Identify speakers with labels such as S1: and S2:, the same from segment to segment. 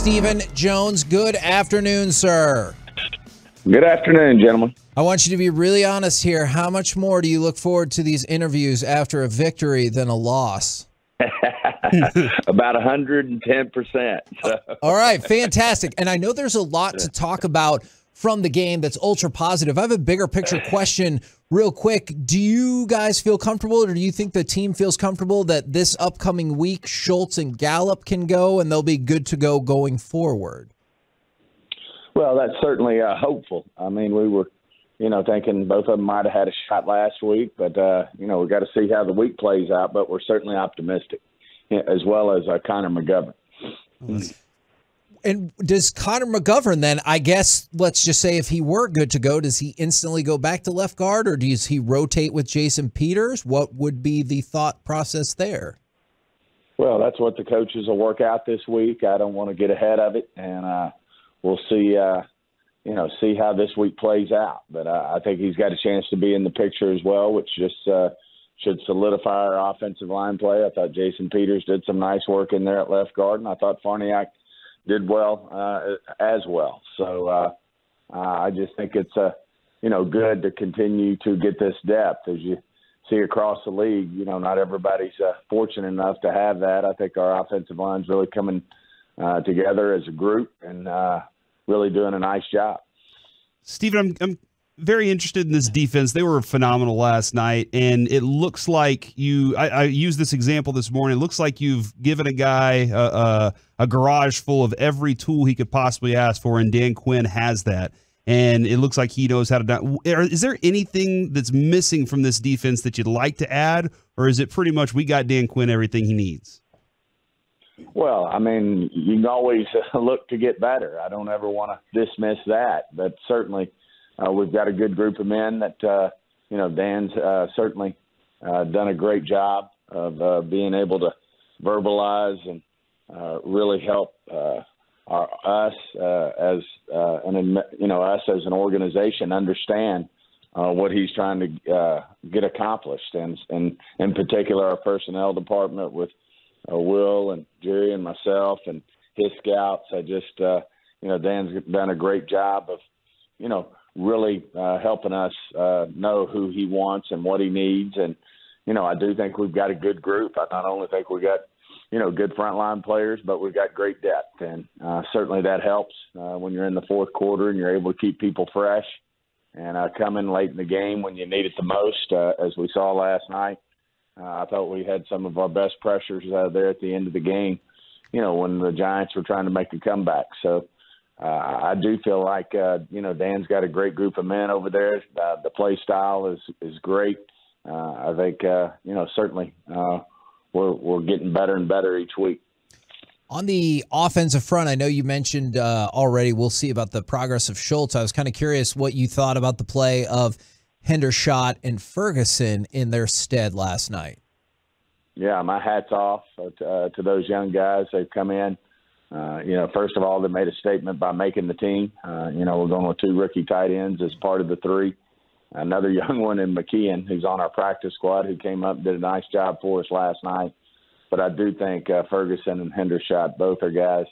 S1: Stephen Jones, good afternoon, sir.
S2: Good afternoon, gentlemen.
S1: I want you to be really honest here. How much more do you look forward to these interviews after a victory than a loss?
S2: About 110%. So.
S1: All right, fantastic. And I know there's a lot to talk about from the game that's ultra positive. I have a bigger picture question real quick. Do you guys feel comfortable, or do you think the team feels comfortable that this upcoming week Schultz and Gallup can go and they'll be good to go going forward?
S2: Well, that's certainly hopeful. I mean, we were, thinking both of them might have had a shot last week, but, we've got to see how the week plays out, but we're certainly optimistic, as well as Connor McGovern.
S1: And does Connor McGovern then, I guess, let's just say if he were good to go, does he instantly go back to left guard, or does he rotate with Jason Peters? What would be the thought process there?
S2: Well, that's what the coaches will work out this week. I don't want to get ahead of it, and we'll see, see how this week plays out. But I think he's got a chance to be in the picture as well, which just should solidify our offensive line play. I thought Jason Peters did some nice work in there at left guard, and I thought Farniak did well as well. So I just think it's good to continue to get this depth as you see across the league. Not everybody's fortunate enough to have that. I think our offensive line's really coming together as a group and really doing a nice job.
S3: Stephen, I'm very interested in this defense. They were phenomenal last night, and it looks like I used this example this morning. It looks like you've given a guy a garage full of every tool he could possibly ask for, and Dan Quinn has that. And it looks like he knows how to do. Is there anything that's missing from this defense that you'd like to add, or is it pretty much we got Dan Quinn everything he needs?
S2: Well, I mean, you can always look to get better. I don't ever want to dismiss that, but certainly we've got a good group of men that, Dan's certainly done a great job of being able to verbalize and really help us as an organization understand what he's trying to get accomplished, and in particular our personnel department with Will and Jerry and myself and his scouts. I just, Dan's done a great job of, really helping us know who he wants and what he needs. And, I do think we've got a good group. I not only think we got, good frontline players, but we've got great depth. And certainly that helps when you're in the fourth quarter and you're able to keep people fresh and come in late in the game when you need it the most, as we saw last night. I thought we had some of our best pressures there at the end of the game, when the Giants were trying to make a comeback. So I do feel like, Dan's got a great group of men over there. The play style is great. I think, certainly we're getting better and better each week.
S1: On the offensive front, I know you mentioned already, we'll see about the progress of Schultz. I was kind of curious what you thought about the play of Hendershot and Ferguson in their stead last night.
S2: Yeah, my hat's off to those young guys. They've come in. First of all, they made a statement by making the team. We're going with 2 rookie tight ends as part of the 3. Another young one in McKeon, who's on our practice squad, who came up and did a nice job for us last night. But I do think Ferguson and Hendershot both are guys,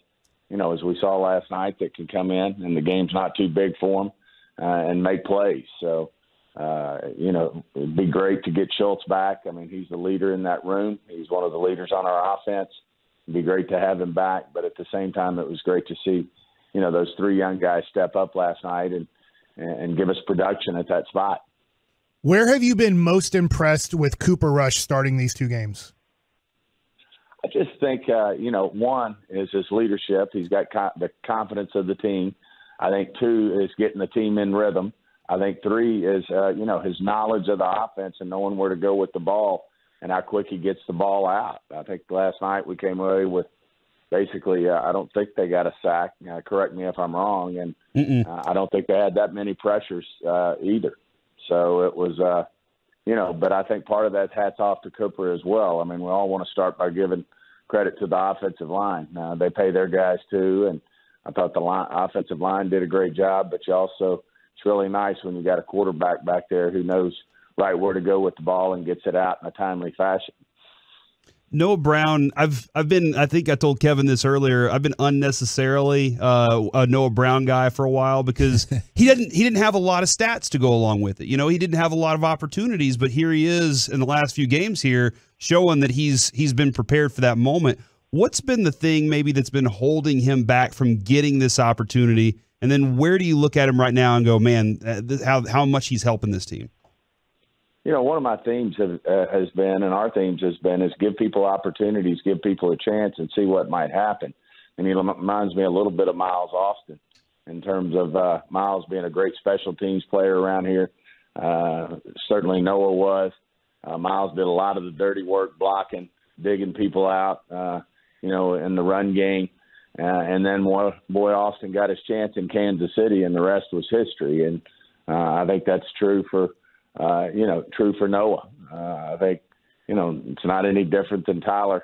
S2: as we saw last night, that can come in, and the game's not too big for them, and make plays. So, it'd be great to get Schultz back. I mean, he's the leader in that room. He's one of the leaders on our offense. It'd be great to have him back. But at the same time, it was great to see, those 3 young guys step up last night and give us production at that spot.
S4: Where have you been most impressed with Cooper Rush starting these 2 games?
S2: I just think, one is his leadership. He's got the confidence of the team. I think 2 is getting the team in rhythm. I think 3 is, his knowledge of the offense and knowing where to go with the ball and how quick he gets the ball out. I think last night we came away with basically, I don't think they got a sack. Correct me if I'm wrong. And I don't think they had that many pressures either. So it was, but I think part of that's hats off to Cooper as well. I mean, we all want to start by giving credit to the offensive line. They pay their guys too. And I thought the offensive line did a great job, but you also, it's really nice when you got a quarterback back there who knows right where to go with the ball and gets it out in a timely fashion.
S3: Noah Brown, I think I told Kevin this earlier, I've been unnecessarily a Noah Brown guy for a while because he didn't have a lot of stats to go along with it. You know, he didn't have a lot of opportunities, but here he is in the last few games here showing that he's been prepared for that moment. What's been the thing maybe that's been holding him back from getting this opportunity? And then where do you look at him right now and go, man, how much he's helping this team?
S2: You know, one of my themes has been, and our themes has been, is give people opportunities, give people a chance, and see what might happen. And he reminds me a little bit of Miles Austin in terms of Miles being a great special teams player around here. Certainly Noah was. Miles did a lot of the dirty work, blocking, digging people out, you know, in the run game. And then boy Austin got his chance in Kansas City, and the rest was history. And I think that's true for true for Noah. I think, you know, it's not any different than Tyler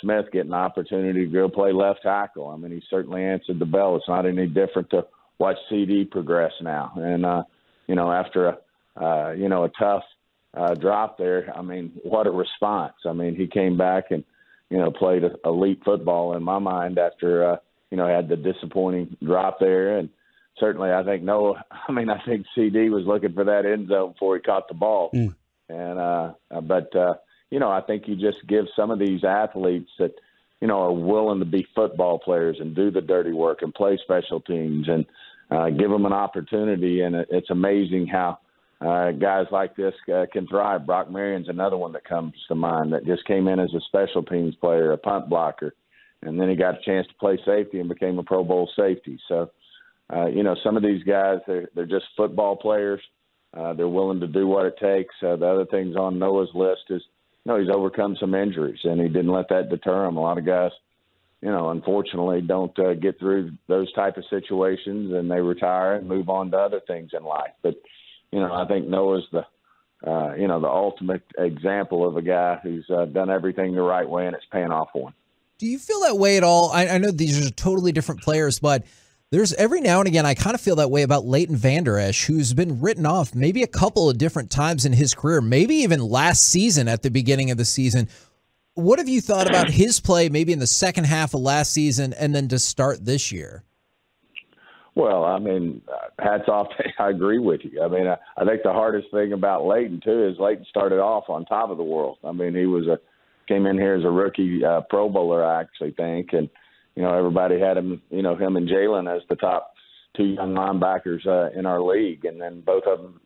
S2: Smith getting an opportunity to go play left tackle. I mean, he certainly answered the bell. It's not any different to watch CD progress now. And, you know, after a tough drop there, I mean, what a response. I mean, he came back and, you know, played elite football in my mind after, had the disappointing drop there. And certainly I think I think CD was looking for that end zone before he caught the ball. But I think you just give some of these athletes that, you know, are willing to be football players and do the dirty work and play special teams and give them an opportunity. And it's amazing how guys like this can thrive. Brock Marion's another one that comes to mind that just came in as a special teams player, a punt blocker, and then he got a chance to play safety and became a Pro Bowl safety. So, some of these guys, they're just football players. They're willing to do what it takes. The other things on Noah's list is, he's overcome some injuries, and he didn't let that deter him. A lot of guys, unfortunately don't get through those type of situations, and they retire and move on to other things in life. But, I think Noah's the ultimate example of a guy who's done everything the right way, and it's paying off for him.
S1: Do you feel that way at all? I know these are totally different players, but there's every now and again I kind of feel that way about Leighton Vander Esch, who's been written off maybe a couple of different times in his career, maybe even last season at the beginning of the season. What have you thought about his play maybe in the second half of last season and then to start this year?
S2: Well, I mean, hats off. I agree with you. I mean, I think the hardest thing about Leighton, too, is Leighton started off on top of the world. I mean, he came in here as a rookie Pro Bowler, I actually think, and everybody had him, him and Jalen as the top two young linebackers in our league. And then both of them,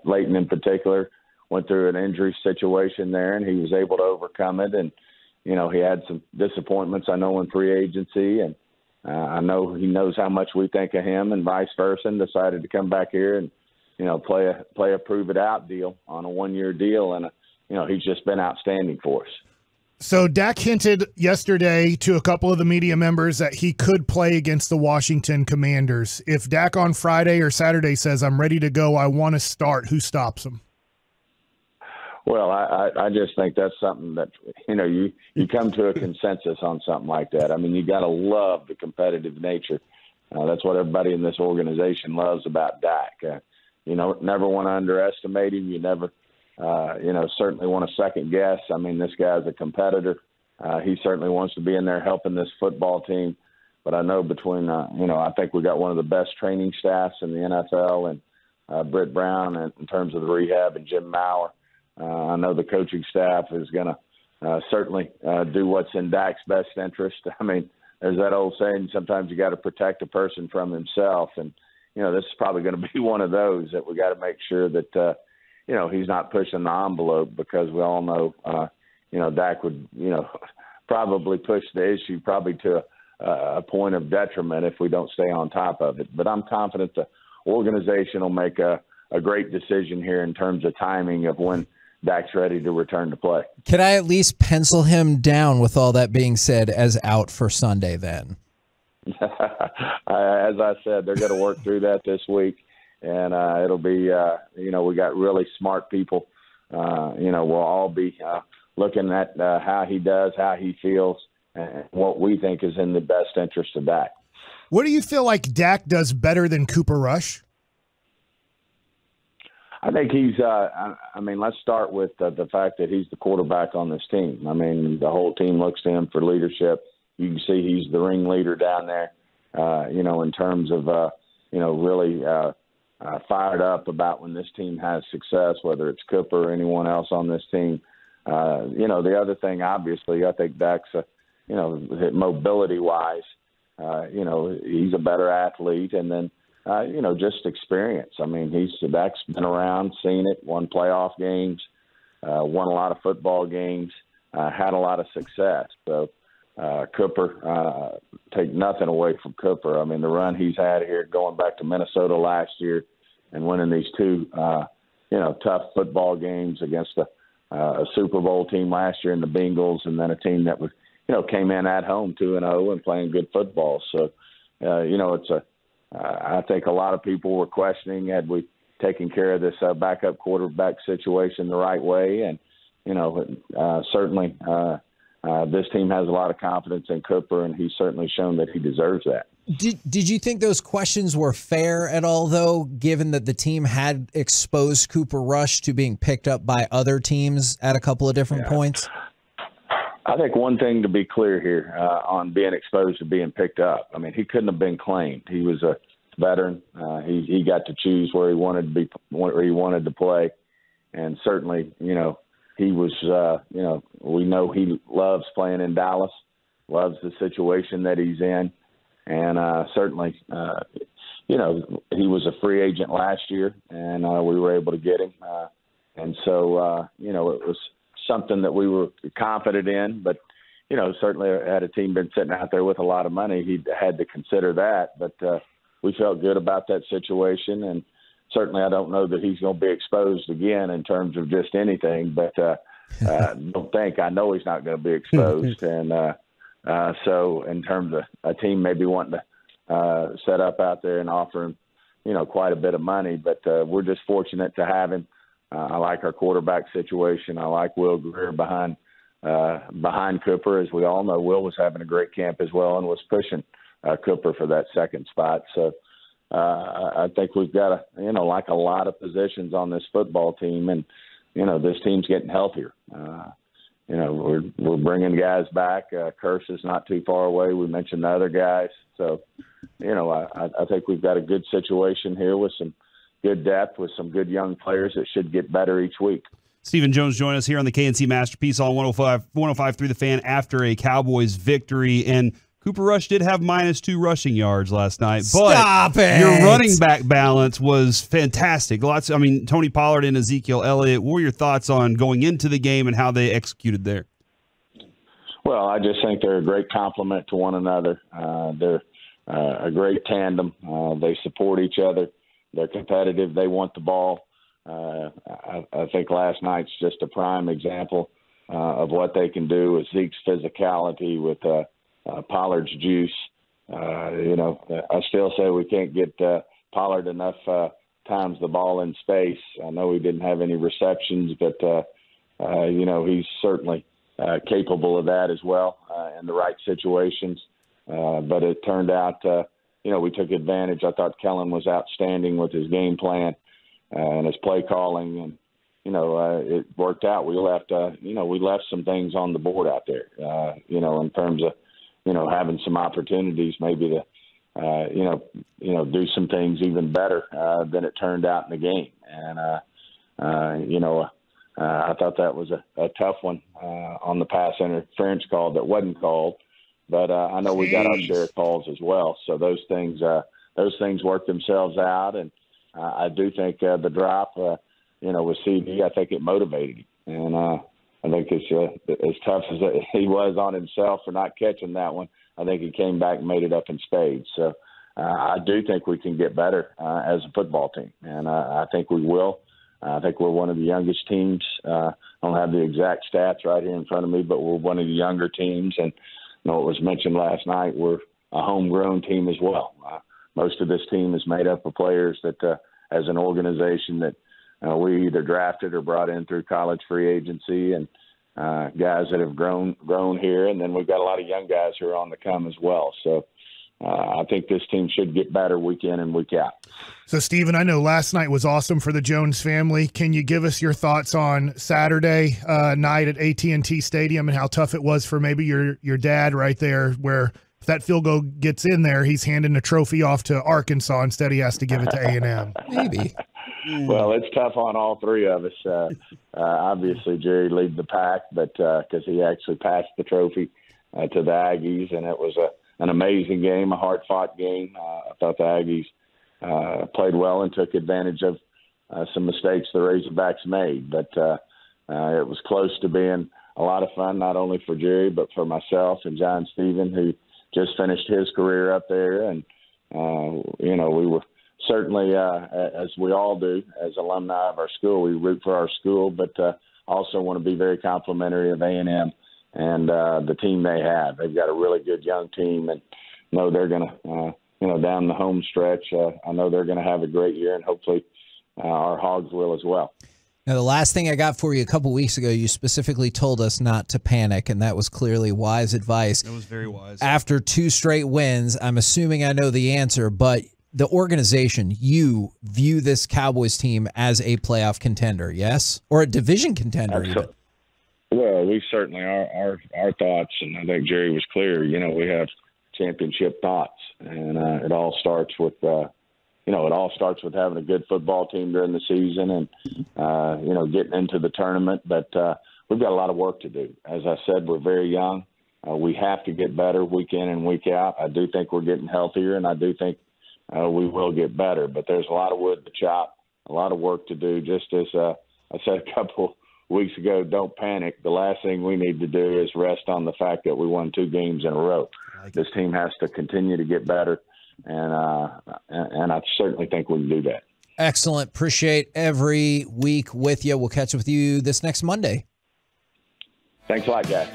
S2: Leighton in particular, went through an injury situation there, and he was able to overcome it. And, he had some disappointments, I know, in free agency. And I know he knows how much we think of him and vice versa, and decided to come back here and, play a prove-it-out deal on a one-year deal. And, he's just been outstanding for us.
S4: So Dak hinted yesterday to a couple of the media members that he could play against the Washington Commanders. If Dak on Friday or Saturday says, I'm ready to go, I want to start, who stops him?
S2: Well, I just think that's something that, you come to a consensus on something like that. I mean, you got to love the competitive nature. That's what everybody in this organization loves about Dak. Never want to underestimate him. You never certainly want to second guess. I mean, this guy's a competitor. He certainly wants to be in there helping this football team. But I know between, I think we got one of the best training staffs in the NFL, and Britt Brown in terms of the rehab, and Jim Maurer. I know the coaching staff is going to certainly do what's in Dak's best interest. I mean, there's that old saying, sometimes you got to protect a person from himself. And, this is probably going to be one of those that we got to make sure that, he's not pushing the envelope, because we all know, Dak would, probably push the issue probably to a point of detriment if we don't stay on top of it. But I'm confident the organization will make a great decision here in terms of timing of when Dak's ready to return to play.
S1: Can I at least pencil him down, with all that being said, as out for Sunday then?
S2: As I said, they're going to work through that this week. And it'll be, we got really smart people. We'll all be looking at how he does, how he feels, and what we think is in the best interest of Dak.
S4: What do you feel like Dak does better than Cooper Rush?
S2: I think he's. I mean, let's start with the fact that he's the quarterback on this team. I mean, the whole team looks to him for leadership. You can see he's the ringleader down there. In terms of really fired up about when this team has success, whether it's Cooper or anyone else on this team. The other thing, obviously, I think Dak's, mobility-wise, he's a better athlete, and then. Just experience. I mean, Dak's been around, seen it, won playoff games, won a lot of football games, had a lot of success. So Cooper, take nothing away from Cooper. I mean, the run he's had here going back to Minnesota last year and winning these two, tough football games against a Super Bowl team last year in the Bengals, and then a team that was, came in at home 2-0 and playing good football. So, I think a lot of people were questioning, had we taken care of this backup quarterback situation the right way? And, certainly this team has a lot of confidence in Cooper, and he's certainly shown that he deserves that.
S1: Did you think those questions were fair at all, though, given that the team had exposed Cooper Rush to being picked up by other teams at a couple of different points?
S2: I think one thing to be clear here on being exposed to being picked up. I mean, he couldn't have been claimed. He was a veteran. He got to choose where he wanted to be, where he wanted to play, and certainly, he was. We know he loves playing in Dallas, loves the situation that he's in, and certainly, he was a free agent last year, and we were able to get him, and so it was something that we were confident in, but, certainly had a team been sitting out there with a lot of money, he had to consider that. But we felt good about that situation, and certainly I don't know that he's going to be exposed again in terms of just anything, but I know he's not going to be exposed. And so in terms of a team maybe wanting to set up out there and offer him, quite a bit of money, but we're just fortunate to have him. I like our quarterback situation. I like Will Greer behind Cooper. As we all know, Will was having a great camp as well and was pushing Cooper for that second spot. So I think we've got like a lot of positions on this football team, and this team's getting healthier. We're bringing guys back. Curse is not too far away. We mentioned the other guys. So I think we've got a good situation here with some good depth, with some good young players that should get better each week.
S3: Stephen Jones joined us here on the K&C Masterpiece on 105 through the Fan after a Cowboys victory. And Cooper Rush did have -2 rushing yards last night. But
S1: Stop it.
S3: Your running back balance was fantastic. Tony Pollard and Ezekiel Elliott. What were your thoughts on going into the game and how they executed there?
S2: Well, I just think they're a great complement to one another. They're a great tandem. They support each other. They're competitive. They want the ball. I think last night's just a prime example of what they can do with Zeke's physicality, with Pollard's juice. I still say we can't get Pollard enough times the ball in space. I know he didn't have any receptions, but, he's certainly capable of that as well in the right situations. But it turned out we took advantage. I thought Kellen was outstanding with his game plan and his play calling, and it worked out. We left some things on the board out there, in terms of having some opportunities maybe to do some things even better than it turned out in the game. And I thought that was a tough one on the pass interference call that wasn't called. But I know we got our share of calls as well. So those things work themselves out. And I do think the drop, with CD, I think it motivated him. And I think it's as tough as he was on himself for not catching that one, I think he came back and made it up in spades. So I do think we can get better as a football team. And I think we will. I think we're one of the youngest teams. I don't have the exact stats right here in front of me, but we're one of the younger teams. And it was mentioned last night, we're a homegrown team as well. Most of this team is made up of players that, as an organization, that we either drafted or brought in through college free agency, and guys that have grown here. And then we've got a lot of young guys who are on the come as well. So I think this team should get better week in and week out.
S4: So, Stephen, I know last night was awesome for the Jones family. Can you give us your thoughts on Saturday night at AT&T Stadium and how tough it was for maybe your dad right there, where if that field goal gets in there, he's handing a trophy off to Arkansas instead he has to give it to A&M?
S1: Maybe.
S2: Well, it's tough on all three of us. Obviously, Jerry lead the pack, but because he actually passed the trophy to the Aggies, and it was an amazing game, a hard-fought game. I thought the Aggies played well and took advantage of some mistakes the Razorbacks made. But it was close to being a lot of fun, not only for Jerry, but for myself and John Stephen, who just finished his career up there. And, we were certainly, as we all do, as alumni of our school, we root for our school, but also want to be very complimentary of A&M and the team they have. They've got a really good young team, and know they're going to, down the home stretch, I know they're going to have a great year, and hopefully our Hogs will as well.
S1: Now, the last thing I got for you a couple weeks ago, you specifically told us not to panic, and that was clearly wise advice.
S3: That was very wise.
S1: After 2 straight wins, I'm assuming I know the answer, but the organization, you view this Cowboys team as a playoff contender, yes? Or a division contender, even?
S2: Well, we certainly are our thoughts, and I think Jerry was clear. We have championship thoughts, and it all starts with having a good football team during the season, and getting into the tournament. But we've got a lot of work to do. As I said, we're very young. We have to get better week in and week out. I do think we're getting healthier, and I do think we will get better. But there's a lot of wood to chop, a lot of work to do. Just as I said a couple weeks ago, don't panic. The last thing we need to do is rest on the fact that we won 2 games in a row. This team has to continue to get better, and I certainly think we can do that.
S1: Excellent. Appreciate every week with you. We'll catch up with you this next Monday.
S2: Thanks a lot, guys.